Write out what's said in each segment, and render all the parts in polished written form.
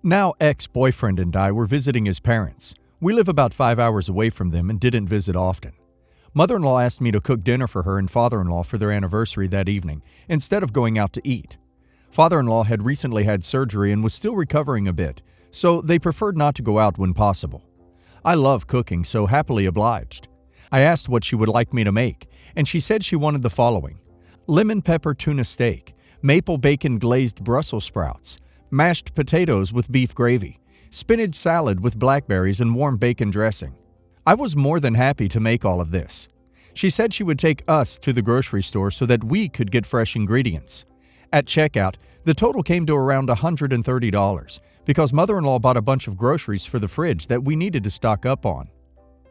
Now ex-boyfriend and I were visiting his parents. We live about 5 hours away from them and didn't visit often. Mother-in-law asked me to cook dinner for her and father-in-law for their anniversary that evening, instead of going out to eat. Father-in-law had recently had surgery and was still recovering a bit, so they preferred not to go out when possible. I love cooking, so happily obliged. I asked what she would like me to make, and she said she wanted the following: lemon pepper tuna steak, maple bacon glazed Brussels sprouts, mashed potatoes with beef gravy, spinach salad with blackberries and warm bacon dressing. I was more than happy to make all of this. She said she would take us to the grocery store so that we could get fresh ingredients. At checkout, the total came to around $130 because mother-in-law bought a bunch of groceries for the fridge that we needed to stock up on.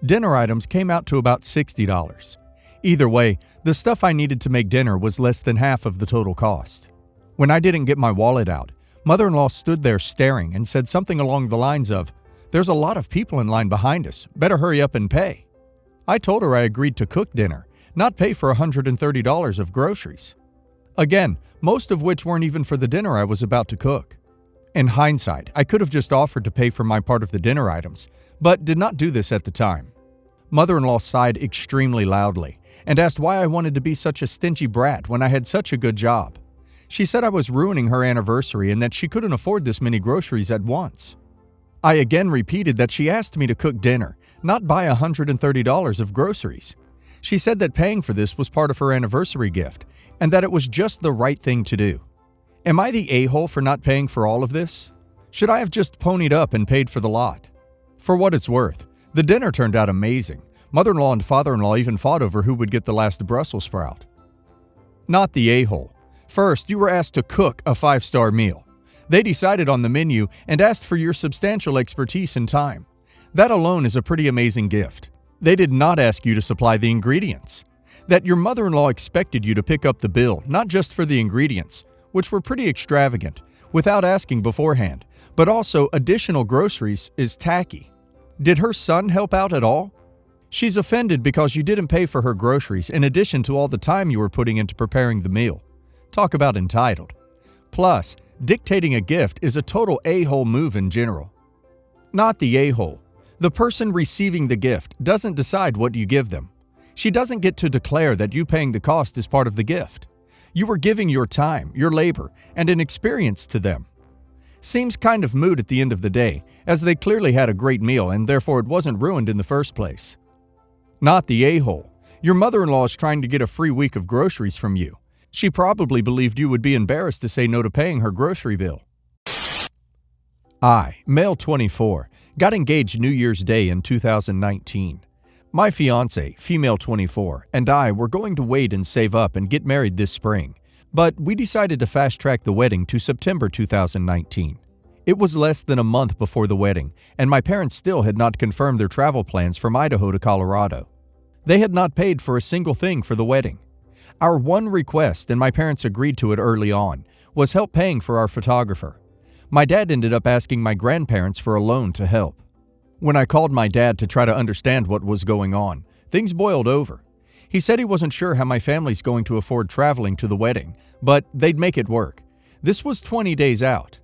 Dinner items came out to about $60. Either way, the stuff I needed to make dinner was less than half of the total cost. When I didn't get my wallet out, mother-in-law stood there staring and said something along the lines of, "There's a lot of people in line behind us. Better hurry up and pay." I told her I agreed to cook dinner, not pay for $130 of groceries. Again, most of which weren't even for the dinner I was about to cook. In hindsight, I could have just offered to pay for my part of the dinner items, but did not do this at the time. Mother-in-law sighed extremely loudly and asked why I wanted to be such a stingy brat when I had such a good job. She said I was ruining her anniversary and that she couldn't afford this many groceries at once. I again repeated that she asked me to cook dinner, not buy $130 of groceries. She said that paying for this was part of her anniversary gift and that it was just the right thing to do. Am I the a-hole for not paying for all of this? Should I have just ponied up and paid for the lot? For what it's worth, the dinner turned out amazing. Mother-in-law and father-in-law even fought over who would get the last Brussels sprout. Not the a-hole. First, you were asked to cook a 5-star meal. They decided on the menu and asked for your substantial expertise and time. That alone is a pretty amazing gift. They did not ask you to supply the ingredients. That your mother-in-law expected you to pick up the bill, not just for the ingredients, which were pretty extravagant, without asking beforehand, but also additional groceries, is tacky. Did her son help out at all? She's offended because you didn't pay for her groceries in addition to all the time you were putting into preparing the meal. Talk about entitled. Plus, dictating a gift is a total a-hole move in general. Not the a-hole. The person receiving the gift doesn't decide what you give them. She doesn't get to declare that you paying the cost is part of the gift. You were giving your time, your labor, and an experience to them. Seems kind of moot at the end of the day, as they clearly had a great meal and therefore it wasn't ruined in the first place. Not the a-hole. Your mother-in-law is trying to get a free week of groceries from you. She probably believed you would be embarrassed to say no to paying her grocery bill. I, male 24, got engaged New Year's Day in 2019. My fiancée, female 24, and I were going to wait and save up and get married this spring, but we decided to fast-track the wedding to September 2019. It was less than a month before the wedding, and my parents still had not confirmed their travel plans from Idaho to Colorado. They had not paid for a single thing for the wedding. Our one request, and my parents agreed to it early on, was help paying for our photographer. My dad ended up asking my grandparents for a loan to help. When I called my dad to try to understand what was going on, things boiled over. He said he wasn't sure how my family's going to afford traveling to the wedding, but they'd make it work. This was 20 days out.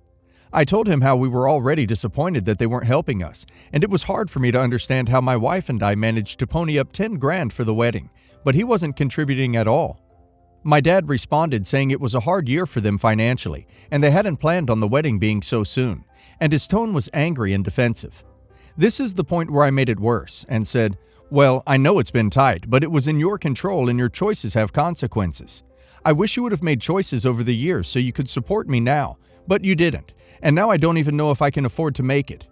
I told him how we were already disappointed that they weren't helping us, and it was hard for me to understand how my wife and I managed to pony up 10 grand for the wedding, but he wasn't contributing at all. My dad responded saying it was a hard year for them financially, and they hadn't planned on the wedding being so soon, and his tone was angry and defensive. This is the point where I made it worse and said, "Well, I know it's been tight, but it was in your control and your choices have consequences. I wish you would have made choices over the years so you could support me now, but you didn't, and now I don't even know if I can afford to make it."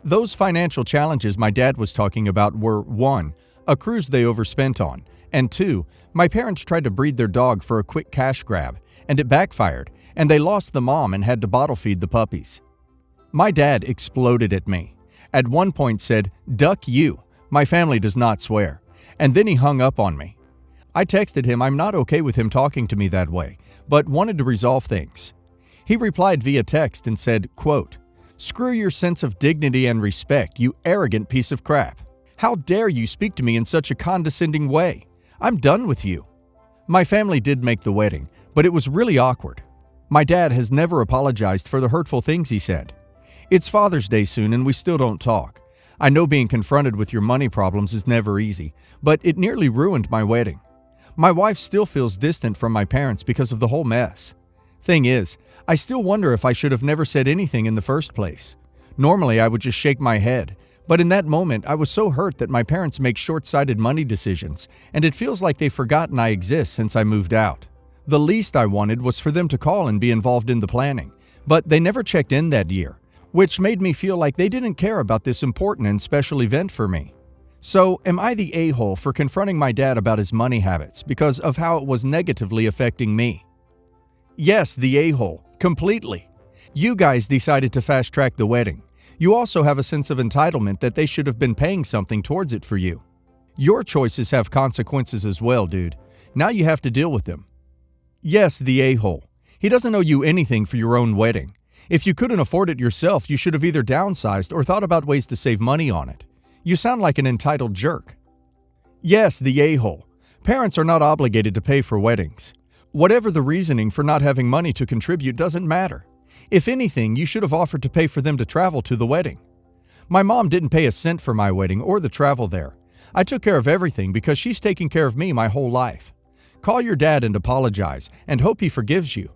Those financial challenges my dad was talking about were 1. A cruise they overspent on, and 2. My parents tried to breed their dog for a quick cash grab, and it backfired, and they lost the mom and had to bottle feed the puppies. My dad exploded at me. At one point said, "Duck you, my family does not swear," and then he hung up on me. I texted him I'm not okay with him talking to me that way, but wanted to resolve things. He replied via text and said, quote, "Screw your sense of dignity and respect, you arrogant piece of crap. How dare you speak to me in such a condescending way? I'm done with you." My family did make the wedding, but it was really awkward. My dad has never apologized for the hurtful things he said. It's Father's Day soon and we still don't talk. I know being confronted with your money problems is never easy, but it nearly ruined my wedding. My wife still feels distant from my parents because of the whole mess. Thing is, I still wonder if I should have never said anything in the first place. Normally, I would just shake my head, but in that moment, I was so hurt that my parents make short-sighted money decisions, and it feels like they've forgotten I exist since I moved out. The least I wanted was for them to call and be involved in the planning, but they never checked in that year, which made me feel like they didn't care about this important and special event for me. So, am I the a-hole for confronting my dad about his money habits because of how it was negatively affecting me? Yes, the a-hole. Completely. You guys decided to fast-track the wedding. You also have a sense of entitlement that they should have been paying something towards it for you. Your choices have consequences as well, dude. Now you have to deal with them. Yes, the a-hole. He doesn't owe you anything for your own wedding. If you couldn't afford it yourself, you should have either downsized or thought about ways to save money on it. You sound like an entitled jerk. Yes, the a-hole. Parents are not obligated to pay for weddings. Whatever the reasoning for not having money to contribute doesn't matter. If anything, you should have offered to pay for them to travel to the wedding. My mom didn't pay a cent for my wedding or the travel there. I took care of everything because she's taken care of me my whole life. Call your dad and apologize and hope he forgives you.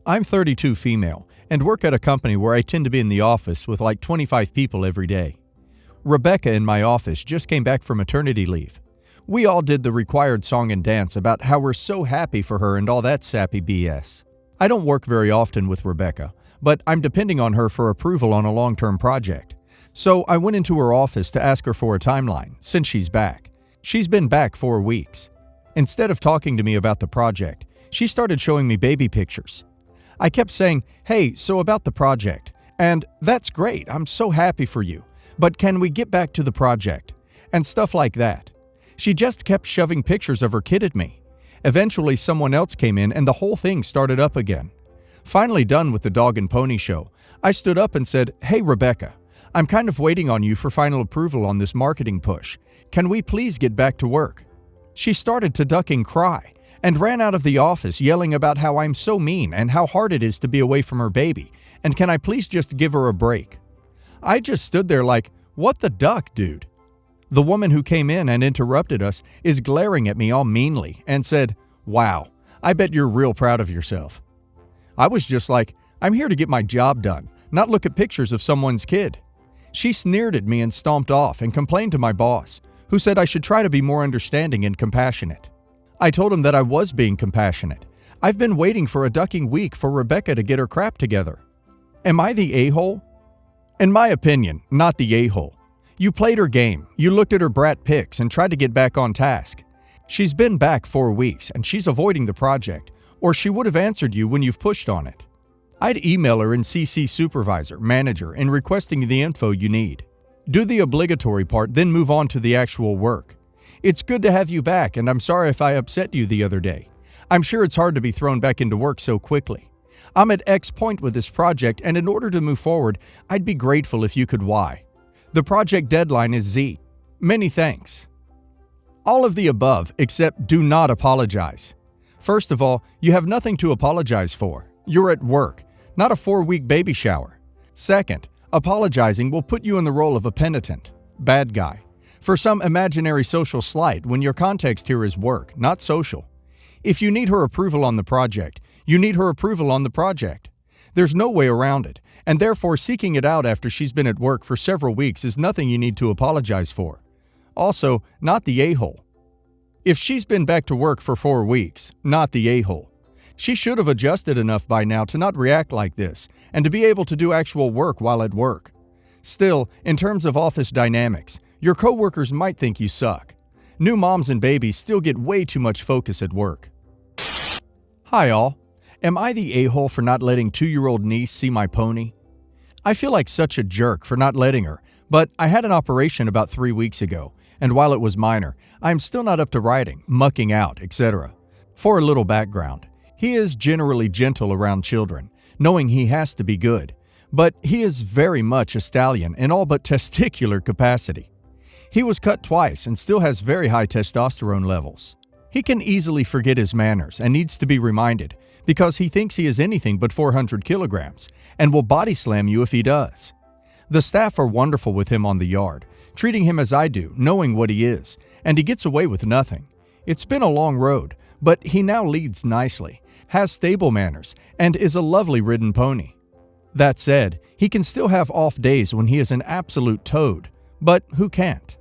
I'm 32 female and work at a company where I tend to be in the office with like 25 people every day. Rebecca in my office just came back from maternity leave. We all did the required song and dance about how we're so happy for her and all that sappy BS. I don't work very often with Rebecca, but I'm depending on her for approval on a long-term project. So I went into her office to ask her for a timeline, since she's back. She's been back 4 weeks. Instead of talking to me about the project, she started showing me baby pictures. I kept saying, "Hey, so about the project," and "That's great, I'm so happy for you, but can we get back to the project?" and stuff like that. She just kept shoving pictures of her kid at me. Eventually, someone else came in and the whole thing started up again. Finally done with the dog and pony show, I stood up and said, "Hey, Rebecca, I'm kind of waiting on you for final approval on this marketing push. Can we please get back to work?" She started to duck and cry and ran out of the office yelling about how I'm so mean and how hard it is to be away from her baby, and can I please just give her a break? I just stood there like, what the duck, dude? The woman who came in and interrupted us is glaring at me all meanly and said, "Wow, I bet you're real proud of yourself." I was just like, I'm here to get my job done, not look at pictures of someone's kid. She sneered at me and stomped off and complained to my boss, who said I should try to be more understanding and compassionate. I told him that I was being compassionate. I've been waiting for a ducking week for Rebecca to get her crap together. Am I the a-hole? In my opinion, not the a-hole. You played her game, you looked at her brat pics and tried to get back on task. She's been back 4 weeks and she's avoiding the project, or she would have answered you when you've pushed on it. I'd email her and CC supervisor, manager, and requesting the info you need. Do the obligatory part, then move on to the actual work. It's good to have you back, and I'm sorry if I upset you the other day. I'm sure it's hard to be thrown back into work so quickly. I'm at X point with this project, and in order to move forward, I'd be grateful if you could Y. The project deadline is Z. Many thanks. All of the above, except do not apologize. First of all, you have nothing to apologize for. You're at work, not a 4-week baby shower. Second, apologizing will put you in the role of a penitent, bad guy, for some imaginary social slight when your context here is work, not social. If you need her approval on the project, you need her approval on the project. There's no way around it, and therefore seeking it out after she's been at work for several weeks is nothing you need to apologize for. Also, not the a-hole. If she's been back to work for 4 weeks, not the a-hole. She should have adjusted enough by now to not react like this, and to be able to do actual work while at work. Still, in terms of office dynamics, your coworkers might think you suck. New moms and babies still get way too much focus at work. Hi all. Am I the a-hole for not letting 2-year-old niece see my pony? I feel like such a jerk for not letting her, but I had an operation about 3 weeks ago, and while it was minor, I am still not up to riding, mucking out, etc. For a little background, he is generally gentle around children, knowing he has to be good, but he is very much a stallion in all but testicular capacity. He was cut twice and still has very high testosterone levels. He can easily forget his manners and needs to be reminded, because he thinks he is anything but 400 kilograms and will body slam you if he does. The staff are wonderful with him on the yard, treating him as I do, knowing what he is, and he gets away with nothing. It's been a long road, but he now leads nicely, has stable manners, and is a lovely ridden pony. That said, he can still have off days when he is an absolute toad, but who can't?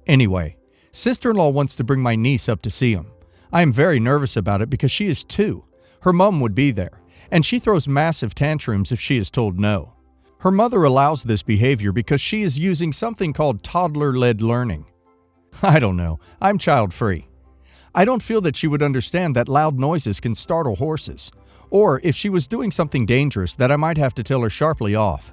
Anyway, sister-in-law wants to bring my niece up to see him. I am very nervous about it because she is 2. Her mom would be there, and she throws massive tantrums if she is told no. Her mother allows this behavior because she is using something called toddler-led learning. I don't know, I'm child-free. I don't feel that she would understand that loud noises can startle horses, or if she was doing something dangerous that I might have to tell her sharply off.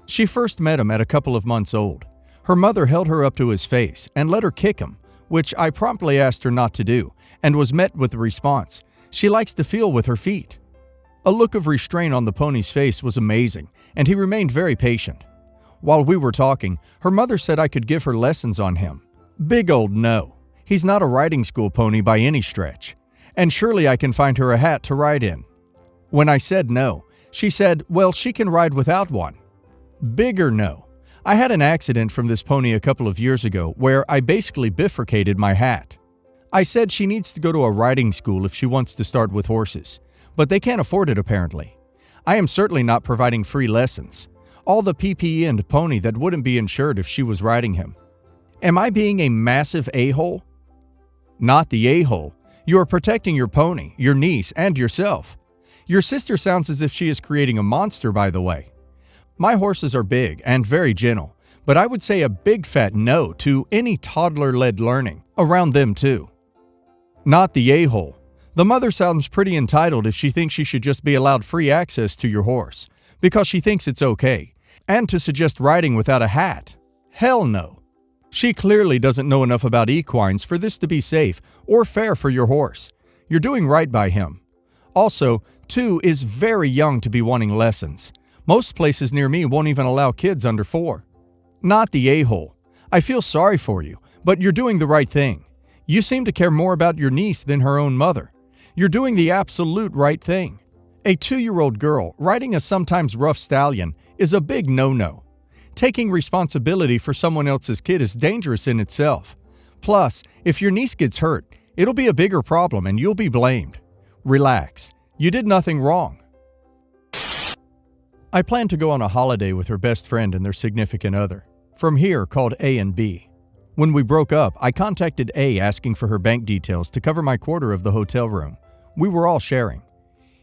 She first met him at a couple of months old. Her mother held her up to his face and let her kick him, which I promptly asked her not to do, and was met with the response, "She likes to feel with her feet." A look of restraint on the pony's face was amazing, and he remained very patient. While we were talking, her mother said I could give her lessons on him. Big old no. He's not a riding school pony by any stretch, and surely I can find her a hat to ride in. When I said no, she said, well, she can ride without one. Bigger no. I had an accident from this pony a couple of years ago where I basically bifurcated my hat. I said she needs to go to a riding school if she wants to start with horses, but they can't afford it apparently. I am certainly not providing free lessons. All the PPE and pony that wouldn't be insured if she was riding him. Am I being a massive a-hole? Not the a-hole. You are protecting your pony, your niece, and yourself. Your sister sounds as if she is creating a monster, by the way. My horses are big and very gentle, but I would say a big fat no to any toddler-led learning around them too. Not the a-hole. The mother sounds pretty entitled if she thinks she should just be allowed free access to your horse, because she thinks it's okay, and to suggest riding without a hat. Hell no. She clearly doesn't know enough about equines for this to be safe or fair for your horse. You're doing right by him. Also, 2 is very young to be wanting lessons. Most places near me won't even allow kids under 4. Not the a-hole. I feel sorry for you, but you're doing the right thing. You seem to care more about your niece than her own mother. You're doing the absolute right thing. A 2-year-old girl riding a sometimes rough stallion is a big no-no. Taking responsibility for someone else's kid is dangerous in itself. Plus, if your niece gets hurt, it'll be a bigger problem and you'll be blamed. Relax. You did nothing wrong. I plan to go on a holiday with her best friend and their significant other, from here called A and B. When we broke up, I contacted A asking for her bank details to cover my quarter of the hotel room. We were all sharing.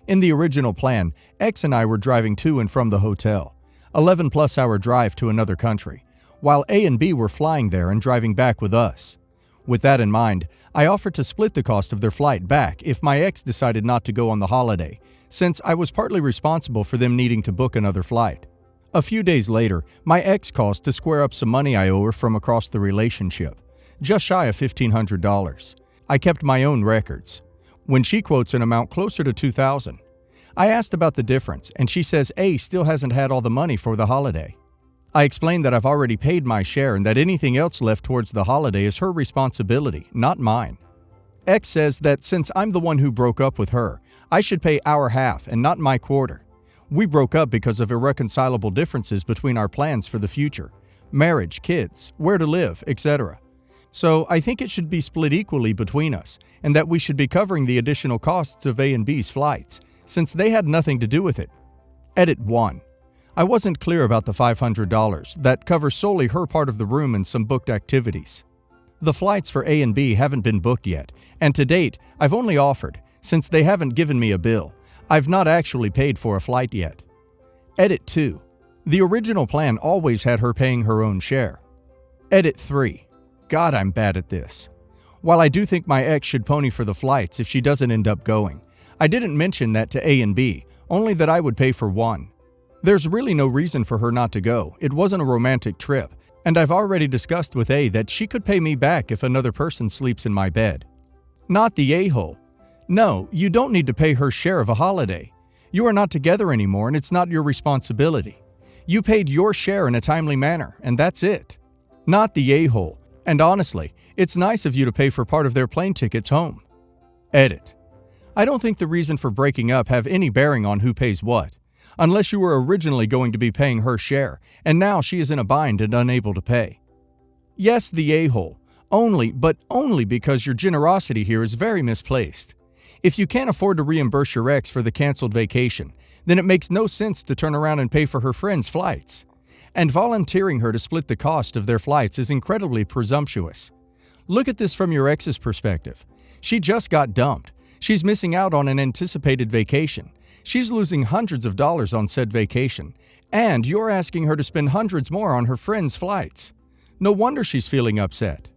In the original plan, X and I were driving to and from the hotel, 11+ hour drive to another country, while A and B were flying there and driving back with us. With that in mind, I offered to split the cost of their flight back if my ex decided not to go on the holiday, since I was partly responsible for them needing to book another flight. A few days later, my ex calls to square up some money I owe her from across the relationship, just shy of $1,500. I kept my own records. When she quotes an amount closer to $2,000, I asked about the difference, and she says A still hasn't had all the money for the holiday. I explained that I've already paid my share and that anything else left towards the holiday is her responsibility, not mine. X says that since I'm the one who broke up with her, I should pay our half and not my quarter. We broke up because of irreconcilable differences between our plans for the future, marriage, kids, where to live, etc. So I think it should be split equally between us, and that we should be covering the additional costs of A and B's flights, since they had nothing to do with it. Edit 1. I wasn't clear about the $500 that covers solely her part of the room and some booked activities. The flights for A and B haven't been booked yet, and to date, I've only offered, since they haven't given me a bill. I've not actually paid for a flight yet. Edit 2. The original plan always had her paying her own share. Edit 3. God, I'm bad at this. While I do think my ex should pony for the flights if she doesn't end up going, I didn't mention that to A and B, only that I would pay for one. There's really no reason for her not to go. It wasn't a romantic trip, and I've already discussed with A that she could pay me back if another person sleeps in my bed. Not the a-hole. No, you don't need to pay her share of a holiday. You are not together anymore and it's not your responsibility. You paid your share in a timely manner, and that's it. Not the a-hole. And honestly, it's nice of you to pay for part of their plane tickets home. Edit. I don't think the reason for breaking up have any bearing on who pays what, unless you were originally going to be paying her share, and now she is in a bind and unable to pay. Yes, the a-hole, but only because your generosity here is very misplaced. If you can't afford to reimburse your ex for the canceled vacation, then it makes no sense to turn around and pay for her friends' flights. And volunteering her to split the cost of their flights is incredibly presumptuous. Look at this from your ex's perspective. She just got dumped. She's missing out on an anticipated vacation. She's losing hundreds of dollars on said vacation. And you're asking her to spend hundreds more on her friends' flights. No wonder she's feeling upset.